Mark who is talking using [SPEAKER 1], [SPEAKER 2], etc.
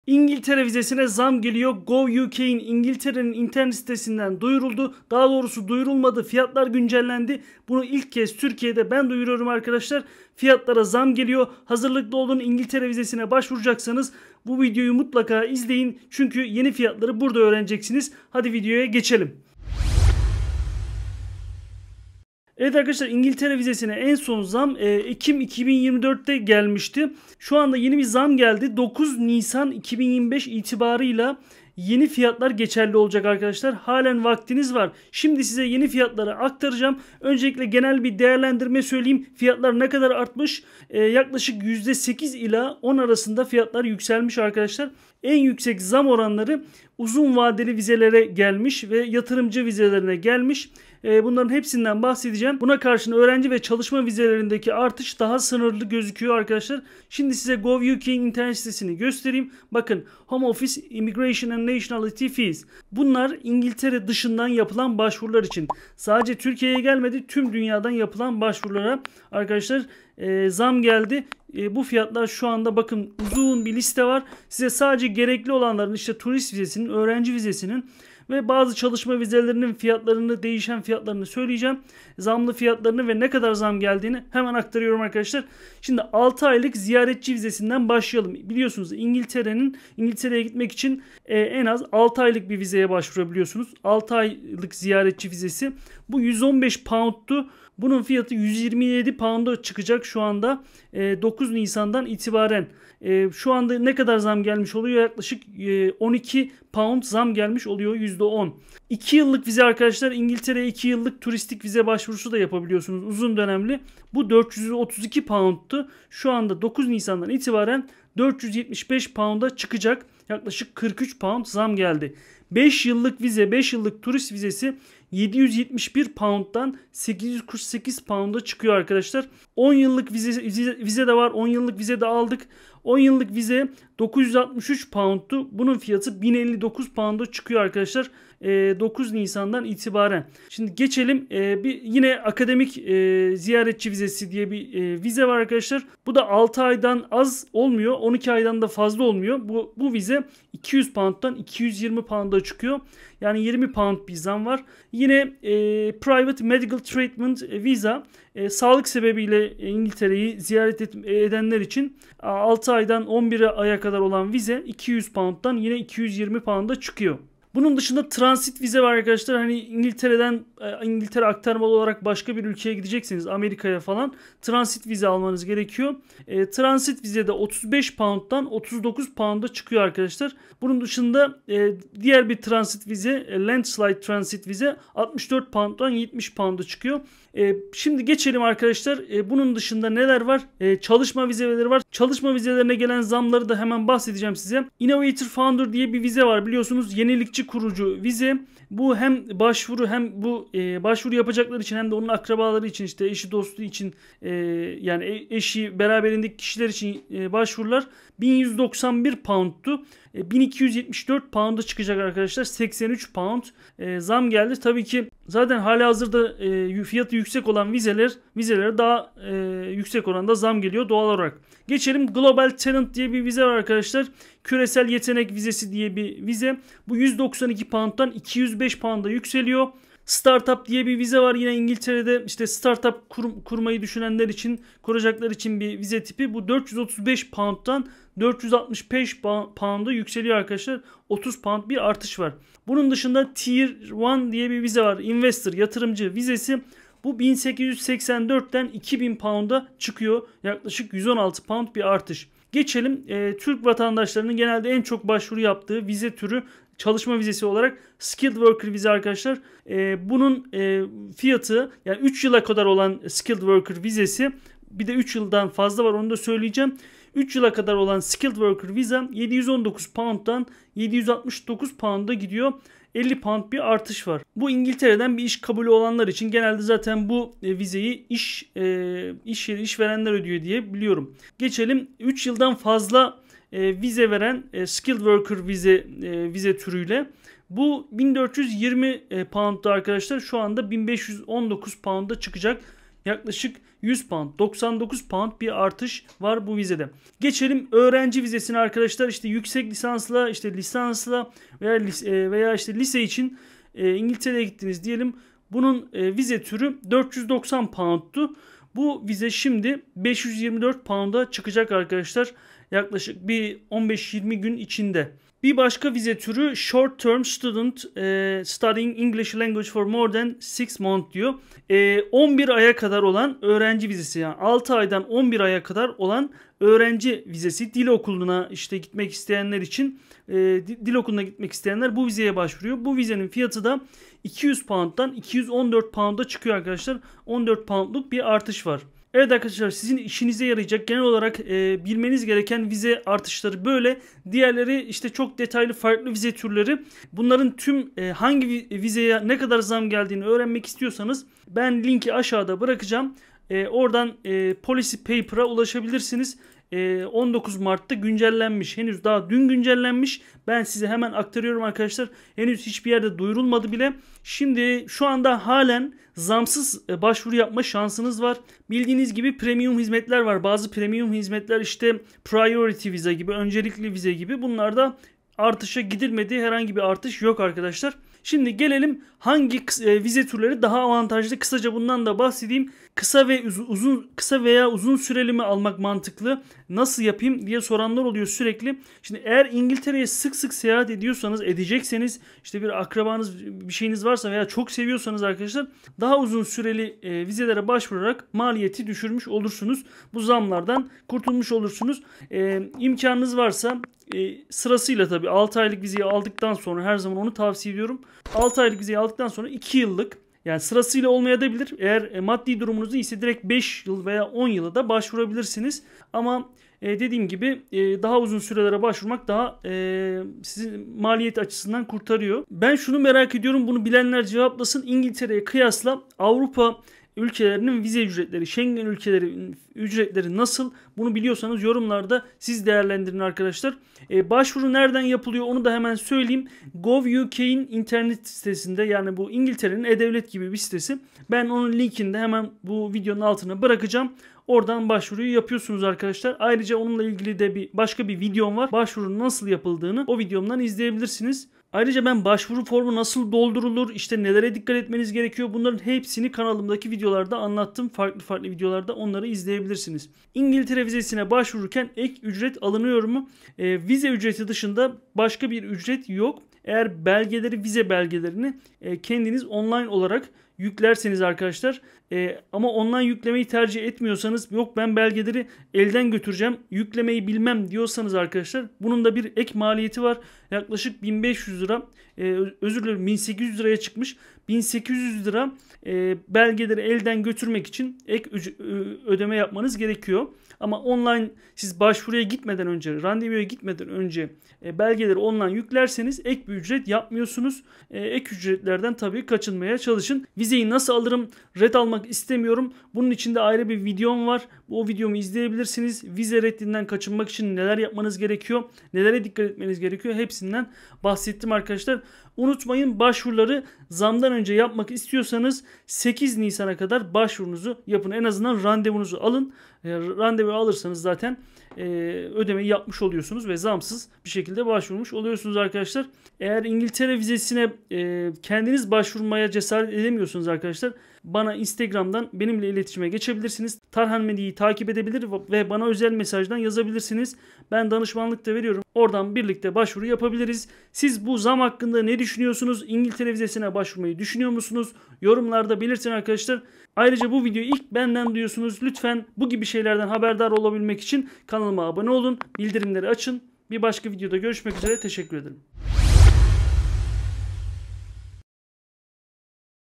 [SPEAKER 1] İngiltere vizesine zam geliyor. Gov.uk'in İngiltere'nin internet sitesinden duyuruldu. Daha doğrusu duyurulmadı. Fiyatlar güncellendi. Bunu ilk kez Türkiye'de ben duyuruyorum arkadaşlar. Fiyatlara zam geliyor. Hazırlıklı olun, İngiltere vizesine başvuracaksanız bu videoyu mutlaka izleyin. Çünkü yeni fiyatları burada öğreneceksiniz. Hadi videoya geçelim. Evet arkadaşlar, İngiltere vizesine en son zam Ekim 2024'te gelmişti. Şu anda yeni bir zam geldi. 9 Nisan 2025 itibarıyla yeni fiyatlar geçerli olacak arkadaşlar. Halen vaktiniz var. Şimdi size yeni fiyatları aktaracağım. Öncelikle genel bir değerlendirme söyleyeyim. Fiyatlar ne kadar artmış? Yaklaşık %8 ila 10 arasında fiyatlar yükselmiş arkadaşlar. En yüksek zam oranları uzun vadeli vizelere gelmiş ve yatırımcı vizelerine gelmiş. Bunların hepsinden bahsedeceğim. Buna karşın öğrenci ve çalışma vizelerindeki artış daha sınırlı gözüküyor arkadaşlar. Şimdi size Gov.uk'in internet sitesini göstereyim. Bakın, Home Office, Immigration and Nationality Fees. Bunlar İngiltere dışından yapılan başvurular için. Sadece Türkiye'ye gelmedi, tüm dünyadan yapılan başvurulara arkadaşlar zam geldi. Bu fiyatlar şu anda bakın, uzun bir liste var. Size sadece gerekli olanların, işte turist vizesinin, öğrenci vizesinin ve bazı çalışma vizelerinin fiyatlarını, değişen fiyatlarını söyleyeceğim. Zamlı fiyatlarını ve ne kadar zam geldiğini hemen aktarıyorum arkadaşlar. Şimdi 6 aylık ziyaretçi vizesinden başlayalım. Biliyorsunuz İngiltere'ye gitmek için en az 6 aylık bir vizeye başvurabiliyorsunuz. 6 aylık ziyaretçi vizesi. Bu 115 pound'tu. Bunun fiyatı 127 pound'a çıkacak şu anda 9 Nisan'dan itibaren. Şu anda ne kadar zam gelmiş oluyor? Yaklaşık 12 pound zam gelmiş oluyor, %10. 2 yıllık vize arkadaşlar, İngiltere'ye 2 yıllık turistik vize başvurusu da yapabiliyorsunuz, uzun dönemli. Bu 432 pound'tu. Şu anda 9 Nisan'dan itibaren 475 pound'a çıkacak. Yaklaşık 43 pound zam geldi. 5 yıllık vize, 5 yıllık turist vizesi 771 pound'dan 848 pound'a çıkıyor arkadaşlar. 10 yıllık vize de var. 10 yıllık vize de aldık. 10 yıllık vize 963 pound'tu. Bunun fiyatı 1059 pound'a çıkıyor arkadaşlar. 9 Nisan'dan itibaren. Şimdi geçelim. Yine akademik ziyaretçi vizesi diye bir vize var arkadaşlar. Bu da 6 aydan az olmuyor. 12 aydan da fazla olmuyor. Bu vize 200 pound'dan 220 pound'a çıkıyor. Yani 20 pound bir zam var. Yine Private Medical Treatment Visa, sağlık sebebiyle İngiltere'yi ziyaret edenler için 6 aydan 11 aya kadar olan vize 200 pound'dan yine 220 pound'a çıkıyor. Bunun dışında transit vize var arkadaşlar. Hani İngiltere aktarmalı olarak başka bir ülkeye gideceksiniz, Amerika'ya falan, transit vize almanız gerekiyor. Transit vize de 35 pound'dan 39 pound'a çıkıyor arkadaşlar. Bunun dışında diğer bir transit vize, landslide transit vize 64 pound'dan 70 pound'a çıkıyor. Şimdi geçelim arkadaşlar. Bunun dışında neler var? Çalışma vizeleri var. Çalışma vizelerine gelen zamları da hemen bahsedeceğim size. Innovator Founder diye bir vize var. Biliyorsunuz, yenilikçi kurucu vize. Bu hem başvuru hem bu başvuru yapacaklar için hem de onun akrabaları için, işte eşi dostu için, yani eşi beraberindeki kişiler için başvurular 1191 pound'tu. 1274 pound'a çıkacak arkadaşlar. 83 pound zam geldi. Tabii ki zaten halihazırda fiyatı yüksek olan vizelere daha yüksek oranda zam geliyor doğal olarak. Geçelim, Global Talent diye bir vize var arkadaşlar. Küresel yetenek vizesi diye bir vize. Bu 192 pound'dan 205 pound'a yükseliyor. Startup diye bir vize var yine İngiltere'de. İşte startup kurmayı düşünenler için, kuracaklar için bir vize tipi. Bu 435 pound'dan 465 pound'a yükseliyor arkadaşlar. 30 pound bir artış var. Bunun dışında Tier 1 diye bir vize var. Investor, yatırımcı vizesi. Bu 1884'ten 2000 pound'a çıkıyor. Yaklaşık 116 pound bir artış. Geçelim, Türk vatandaşlarının genelde en çok başvuru yaptığı vize türü çalışma vizesi olarak Skilled Worker vize arkadaşlar. Bunun fiyatı, yani 3 yıla kadar olan Skilled Worker vizesi, bir de 3 yıldan fazla var, onu da söyleyeceğim. 3 yıla kadar olan Skilled Worker viza 719 pound'dan 769 pound'a gidiyor. 50 pound bir artış var. Bu İngiltere'den bir iş kabulü olanlar için, genelde zaten bu vizeyi işverenler ödüyor diye biliyorum. Geçelim, 3 yıldan fazla vize veren Skilled Worker vize türüyle. Bu 1420 pound'da arkadaşlar, şu anda 1519 pound'a çıkacak. Yaklaşık 100 pound, 99 pound bir artış var bu vizede. Geçelim öğrenci vizesine arkadaşlar. İşte yüksek lisansla, işte lisansla veya işte lise için İngiltere'ye gittiniz diyelim. Bunun vize türü 490 pound'tu. Bu vize şimdi 524 pound'a çıkacak arkadaşlar. Yaklaşık bir 15-20 gün içinde. Bir başka vize türü Short Term Student Studying English Language for More Than 6 Months diyor. 11 aya kadar olan öğrenci vizesi, yani 6 aydan 11 aya kadar olan öğrenci vizesi. Dil okuluna işte gitmek isteyenler için, dil okuluna gitmek isteyenler bu vizeye başvuruyor. Bu vizenin fiyatı da 200 pound'dan 214 pound'a çıkıyor arkadaşlar. 14 pound'luk bir artış var. Evet arkadaşlar, sizin işinize yarayacak genel olarak bilmeniz gereken vize artışları böyle. Diğerleri işte çok detaylı farklı vize türleri. Bunların tüm hangi vizeye ne kadar zam geldiğini öğrenmek istiyorsanız ben linki aşağıda bırakacağım. Oradan Policy Paper'a ulaşabilirsiniz. 19 Mart'ta güncellenmiş. Henüz daha dün güncellenmiş. Ben size hemen aktarıyorum arkadaşlar. Henüz hiçbir yerde duyurulmadı bile. Şimdi şu anda halen zamsız başvuru yapma şansınız var. Bildiğiniz gibi premium hizmetler var. Bazı premium hizmetler işte priority vize gibi, öncelikli vize gibi. Bunlarda artışa gidilmedi. Herhangi bir artış yok arkadaşlar. Şimdi gelelim hangi vize türleri daha avantajlı. Kısaca bundan da bahsedeyim. Kısa veya uzun süreli mi almak mantıklı? Nasıl yapayım diye soranlar oluyor sürekli. Şimdi eğer İngiltere'ye sık sık seyahat edecekseniz, işte bir akrabanız, bir şeyiniz varsa veya çok seviyorsanız arkadaşlar, daha uzun süreli vizelere başvurarak maliyeti düşürmüş olursunuz. Bu zamlardan kurtulmuş olursunuz. İmkanınız varsa sırasıyla tabii 6 aylık vizeyi aldıktan sonra, her zaman onu tavsiye ediyorum. 6 aylık vizeyi aldıktan sonra 2 yıllık, yani sırasıyla olmayabilir. Eğer maddi durumunuz iyiyse direkt 5 yıl veya 10 yıla da başvurabilirsiniz. Ama dediğim gibi daha uzun sürelere başvurmak daha sizi maliyet açısından kurtarıyor. Ben şunu merak ediyorum, bunu bilenler cevaplasın. İngiltere'ye kıyasla Avrupa ülkelerinin vize ücretleri, Schengen ülkelerinin ücretleri nasıl? Bunu biliyorsanız yorumlarda siz değerlendirin arkadaşlar. Başvuru nereden yapılıyor onu da hemen söyleyeyim. Gov.uk'in internet sitesinde, yani bu İngiltere'nin e-devlet gibi bir sitesi. Ben onun linkini de hemen bu videonun altına bırakacağım. Oradan başvuruyu yapıyorsunuz arkadaşlar. Ayrıca onunla ilgili de başka bir videom var. Başvurunun nasıl yapıldığını o videomdan izleyebilirsiniz. Ayrıca ben başvuru formu nasıl doldurulur, işte nelere dikkat etmeniz gerekiyor, bunların hepsini kanalımdaki videolarda anlattım. Farklı videolarda onları izleyebilirsiniz. İngiltere vizesine başvururken ek ücret alınıyor mu? Vize ücreti dışında başka bir ücret yok. Eğer vize belgelerini kendiniz online olarak yüklerseniz arkadaşlar, ama online yüklemeyi tercih etmiyorsanız, yok ben belgeleri elden götüreceğim, yüklemeyi bilmem diyorsanız arkadaşlar, bunun da bir ek maliyeti var. Yaklaşık 1500 lira, özür dilerim 1800 liraya çıkmış. 1800 lira belgeleri elden götürmek için ek ödeme yapmanız gerekiyor. Ama online siz başvuruya gitmeden önce, randevuya gitmeden önce belgeleri online yüklerseniz ek bir ücret yapmıyorsunuz. Ek ücretlerden tabii kaçınmaya çalışın. Vizeyi nasıl alırım? Red almak istemiyorum. Bunun için de ayrı bir videom var. O videomu izleyebilirsiniz. Vize reddinden kaçınmak için neler yapmanız gerekiyor? Nelere dikkat etmeniz gerekiyor? Hepsinden bahsettim arkadaşlar. Unutmayın, başvuruları zamdan önce yapmak istiyorsanız 8 Nisan'a kadar başvurunuzu yapın. En azından randevunuzu alın. Randevu alırsanız zaten ödemeyi yapmış oluyorsunuz ve zamsız bir şekilde başvurmuş oluyorsunuz arkadaşlar. Eğer İngiltere vizesine kendiniz başvurmaya cesaret edemiyorsunuz arkadaşlar, bana Instagram'dan benimle iletişime geçebilirsiniz. Tarhan Medya'yı takip edebilir ve bana özel mesajdan yazabilirsiniz. Ben danışmanlık da veriyorum. Oradan birlikte başvuru yapabiliriz. Siz bu zam hakkında ne düşünüyorsunuz? İngiltere vizesine başvurmayı düşünüyor musunuz? Yorumlarda belirtin arkadaşlar. Ayrıca bu videoyu ilk benden duyuyorsunuz. Lütfen bu gibi şeylerden haberdar olabilmek için kanalıma abone olun. Bildirimleri açın. Bir başka videoda görüşmek üzere. Teşekkür ederim.